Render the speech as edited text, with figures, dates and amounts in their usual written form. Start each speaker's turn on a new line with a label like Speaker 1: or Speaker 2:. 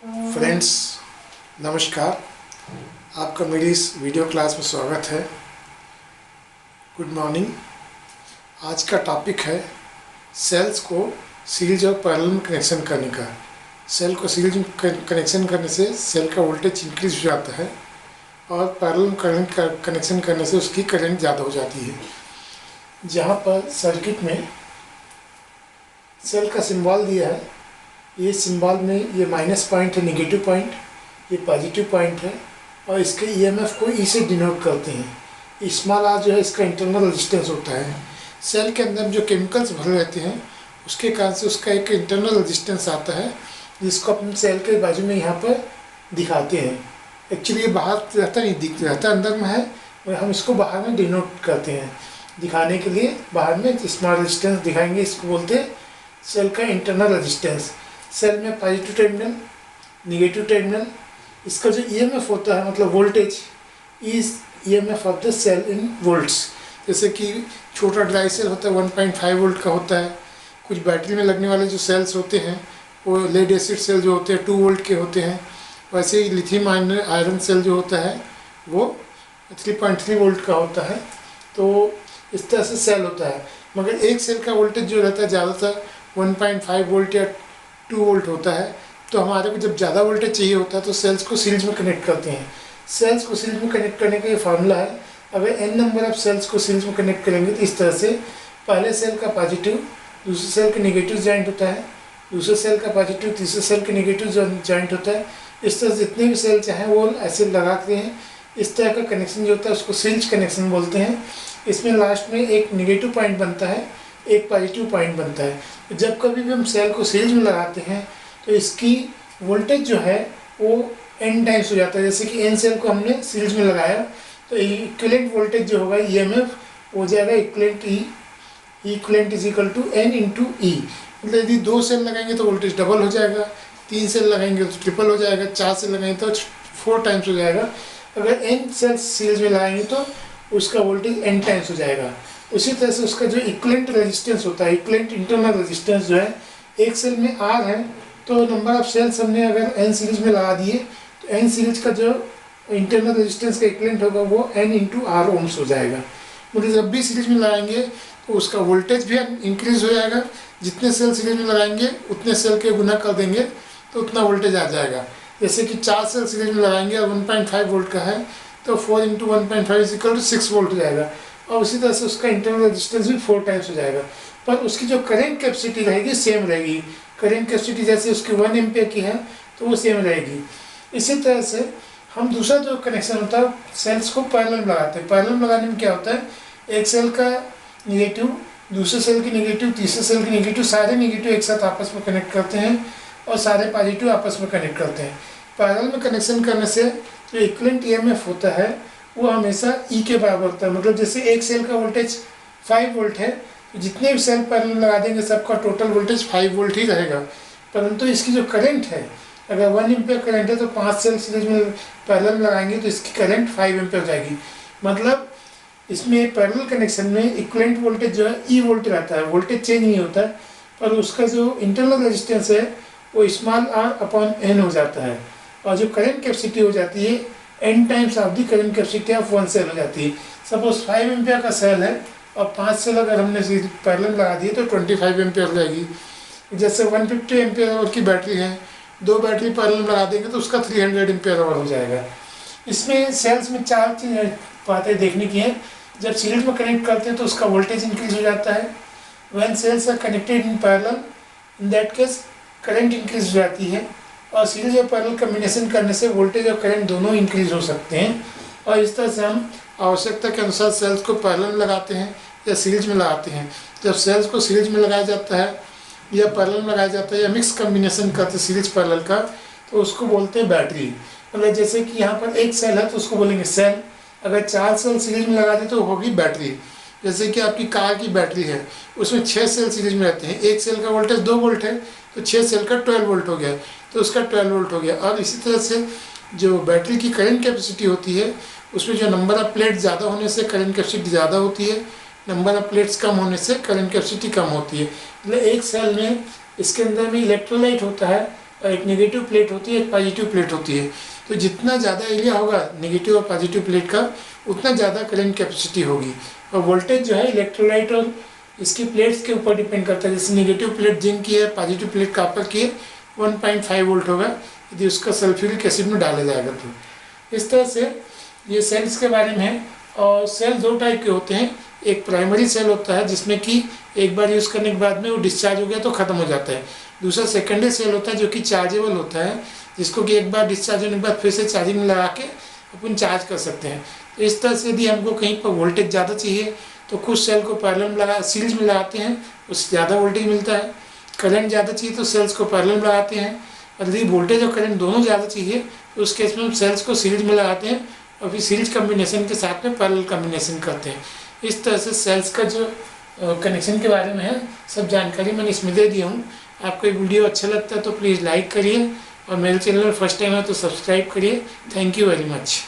Speaker 1: Friends, नमस्कार। आपका मेरी इस वीडियो क्लास में स्वागत है। Good morning. आज का टॉपिक है सेल्स को सीरीज और पैरेलल में कनेक्शन करने का। सेल को सीरीज में कनेक्शन करने से सेल का वोल्टेज इंक्रीज हो जाता है और पैरेलल में कनेक्शन करने से उसकी करंट ज़्यादा हो जाती है। जहाँ पर सर्किट में सेल का सिंबल दिया है, ये सिंबल में ये माइनस पॉइंट है, नेगेटिव पॉइंट, ये पॉजिटिव पॉइंट है और इसके ईएमएफ को ई से डिनोट करते हैं। स्मॉल आर जो है इसका इंटरनल रेजिस्टेंस होता है। सेल के अंदर जो केमिकल्स भरे रहते हैं उसके कारण से उसका एक इंटरनल रेजिस्टेंस आता है, जिसको अपने सेल के बाजू में यहाँ पर दिखाते हैं। एक्चुअली ये बाहर रहता नहीं, दिख रहता अंदर में है, और हम इसको बाहर में डिनोट करते हैं दिखाने के लिए। बाहर में स्मॉल रेजिस्टेंस दिखाएंगे, इसको बोलते हैं सेल का इंटरनल रेजिस्टेंस। सेल में पॉजिटिव टर्मिनल, नेगेटिव टर्मिनल, इसका जो ईएमएफ होता है मतलब voltage is EMF of the cell in volts. जैसे कि छोटा ड्राई सेल होता है 1.5 वोल्ट का होता है। कुछ बैटरी में लगने वाले जो सेल्स होते हैं वो लेड एसिड सेल जो होते हैं 2 वोल्ट के होते हैं। वैसे ही लिथियम आयरन सेल जो होता है वो 3.3 वोल्ट का होता है। तो इस तरह से सेल होता है, मगर एक सेल का वोल्टेज जो रहता है ज़्यादातर 1.5 वोल्ट या 2 वोल्ट होता है। तो हमारे को जब ज़्यादा वोल्टेज चाहिए होता है तो सेल्स को सीरीज में कनेक्ट करते हैं। सेल्स को सीरीज में कनेक्ट करने का ये फार्मूला है। अगर n नंबर ऑफ सेल्स को सीरीज में कनेक्ट करेंगे तो इस तरह से पहले सेल का पॉजिटिव दूसरे सेल के नेगेटिव जॉइंट होता है, दूसरे सेल का पॉजिटिव तीसरे सेल के नेगेटिव जॉइंट होता है। इस तरह जितने भी सेल चाहें वो ऐसे लगाते हैं। इस तरह का कनेक्शन जो होता है उसको सीरीज कनेक्शन बोलते हैं। इसमें लास्ट में एक नेगेटिव पॉइंट बनता है, एक पॉजिटिव पॉइंट बनता है। जब कभी भी हम सेल को सीरीज में लगाते हैं तो इसकी वोल्टेज जो है वो n टाइम्स हो जाता है। जैसे कि n सेल को हमने सीरीज में लगाया तो इक्विवेलेंट वोल्टेज जो होगा ईएमएफ हो जाएगा equivalent is equal to n into E. मतलब यदि 2 सेल लगाएंगे तो वोल्टेज डबल हो जाएगा, 3 सेल लगाएंगे तो ट्रिपल हो जाएगा, 4 सेल लगाएंगे तो 4 टाइम्स हो जाएगा। अगर n सेल सीरीज में लगाएंगे तो उसका वोल्टेज n टाइम्स हो जाएगा। उसी तरह से उसका जो इक्विवेलेंट रेजिस्टेंस होता है, इक्विवेलेंट इंटरनल रेजिस्टेंस जो है, एक सेल में R है तो नंबर ऑफ सेल्स हमने अगर n सीरीज में लगा दिए तो n सीरीज का जो इंटरनल रेजिस्टेंस का इक्विवेलेंट होगा वो n इंटू R ओम्स हो जाएगा। मतलब जब भी सीरीज में लगाएंगे तो उसका वोल्टेज भी इंक्रीज हो जाएगा। जितने सेल सीरीज में लगाएंगे उतने सेल के गुना कर देंगे तो उतना वोल्टेज आ जाएगा। जैसे कि 4 सेल सीरीज में लगाएंगे और 1.5 वोल्ट का है तो 4 into 1.5 is equal to 6 volt हो जाएगा। और उसी तरह से उसका इंटरनल रेजिस्टेंस भी 4 टाइम्स हो जाएगा। पर उसकी जो करेंट कैपेसिटी रहेगी सेम रहेगी। करेंट कैपेसिटी जैसे उसकी 1 एम्पियर की है तो वो सेम रहेगी। इसी तरह से हम दूसरा जो कनेक्शन होता है सेल्स को पैरेलल में लगाते हैं। पैरेलल में लगाने में क्या होता है, एक सेल का नेगेटिव दूसरे सेल की नेगेटिव तीसरे सेल की नेगेटिव, सारे नेगेटिव एक साथ आपस में कनेक्ट करते हैं और सारे पॉजिटिव आपस में कनेक्ट करते हैं। पैरेलल में कनेक्शन करने से जो इक्विवेलेंट ईएमएफ होता है वो हमेशा ई के बराबर होता है। मतलब जैसे एक सेल का वोल्टेज 5 वोल्ट है तो जितने भी सेल पैरेलल लगा देंगे सबका टोटल वोल्टेज 5 वोल्ट ही रहेगा। परंतु इसकी जो करंट है, अगर 1 एम्पियर करंट है तो 5 सेल सीरीज में पैरेलल लगाएंगे तो इसकी करंट 5 एम्पियर जाएगी। मतलब इसमें पैरेलल कनेक्शन में इक्विवेलेंट वोल्टेज जो है ई वोल्ट रहता है, वोल्टेज चेंज नहीं होता है, पर उसका जो इंटरनल रेजिस्टेंस है वो स्मॉल r अपॉन n हो जाता है। और जो करंट कैपेसिटी हो जाती है n times of the current capacity of 1 cell हो जाती है। सपोज 5 एम्पियर का सेल है और 5 सेल अगर हमने पैरेलल लगा दिए तो 25 एम्पियर हो जाएगी। जैसे 150 एम्पियर आवर की बैटरी है, 2 बैटरी पैरेलल लगा देंगे तो उसका 300 एम्पियर आवर हो जाएगा। इसमें सेल्स में 4 बातें देखने की हैं। जब सीरीज में कनेक्ट करते हैं तो उसका वोल्टेज इंक्रीज हो जाता है। When cells are connected in parallel, in that case current increase हो जाती है। और सीरीज और पैरेलल कम्बिनेशन करने से वोल्टेज और करंट दोनों इंक्रीज हो सकते हैं। और इस तरह से हम आवश्यकता के अनुसार सेल्स को पैरेलल लगाते हैं या सीरीज में लगाते हैं। जब सेल्स को सीरीज में लगाया जाता है या पैरेलल में लगाया जाता है या मिक्स कम्बिनेशन करते सीरीज पैरेलल का तो उसको बोलते हैं बैटरी। मतलब जैसे कि यहाँ पर एक सेल है तो उसको बोलेंगे सेल। अगर 4 सेल सीरीज में लगा दें तो होगी बैटरी। जैसे कि आपकी कार की बैटरी है उसमें 6 सेल सीरीज में रहते हैं, एक सेल का वोल्टेज 2 वोल्ट है तो 6 सेल का 12 वोल्ट हो गया तो उसका 12 वोल्ट हो गया। और इसी तरह से जो बैटरी की करंट कैपेसिटी होती है उसमें जो नंबर ऑफ प्लेट ज़्यादा होने से करंट कैपेसिटी ज़्यादा होती है, नंबर ऑफ प्लेट्स कम होने से करंट कैपेसिटी कम होती है। मतलब एक सेल में इसके अंदर में इलेक्ट्रोलाइट होता है और एक नेगेटिव प्लेट होती है, एक पॉजिटिव प्लेट होती है। तो जितना ज़्यादा एरिया होगा नेगेटिव और पॉजिटिव प्लेट का, उतना ज़्यादा करंट कैपेसिटी होगी। और वोल्टेज जो है इलेक्ट्रोलाइट और इसकी प्लेट्स के ऊपर डिपेंड करता है। जैसे नेगेटिव प्लेट जिंक की है, पॉजिटिव प्लेट कॉपर की है, 1.5 वोल्ट होगा यदि उसका सल्फ्यूरिक एसिड में डाला जाएगा तो। इस तरह से ये सेल्स के बारे में है। और सेल दो टाइप के होते हैं, एक प्राइमरी सेल होता है जिसमें कि एक बार यूज़ करने के बाद में वो डिस्चार्ज हो गया तो ख़त्म हो जाता है। दूसरा सेकेंडरी सेल होता है जो कि चार्जेबल होता है, जिसको कि एक बार डिस्चार्ज होने के बाद फिर से चार्जिंग में लगा के अपन चार्ज कर सकते हैं। तो इस तरह से यदि हमको कहीं पर वोल्टेज ज़्यादा चाहिए तो कुछ सेल को पैरेलल में लगा सीरीज में लगाते हैं, उससे ज़्यादा वोल्टेज मिलता है। करंट ज़्यादा चाहिए तो सेल्स को पैरेलल में लगाते हैं। और यदि वोल्टेज और करंट दोनों ज़्यादा चाहिए तो उस केस में हम सेल्स को सीरीज में लगाते हैं और फिर सीरीज कम्बिनेशन के साथ में पैरेलल कम्बिनेशन करते हैं। इस तरह से सेल्स का जो कनेक्शन के बारे में है सब जानकारी मैंने इसमें दे दिया हूँ। आपको ये वीडियो अच्छा लगता है तो प्लीज़ लाइक करिए और मेरे चैनल में फर्स्ट टाइम है तो सब्सक्राइब करिए। Thank you very much.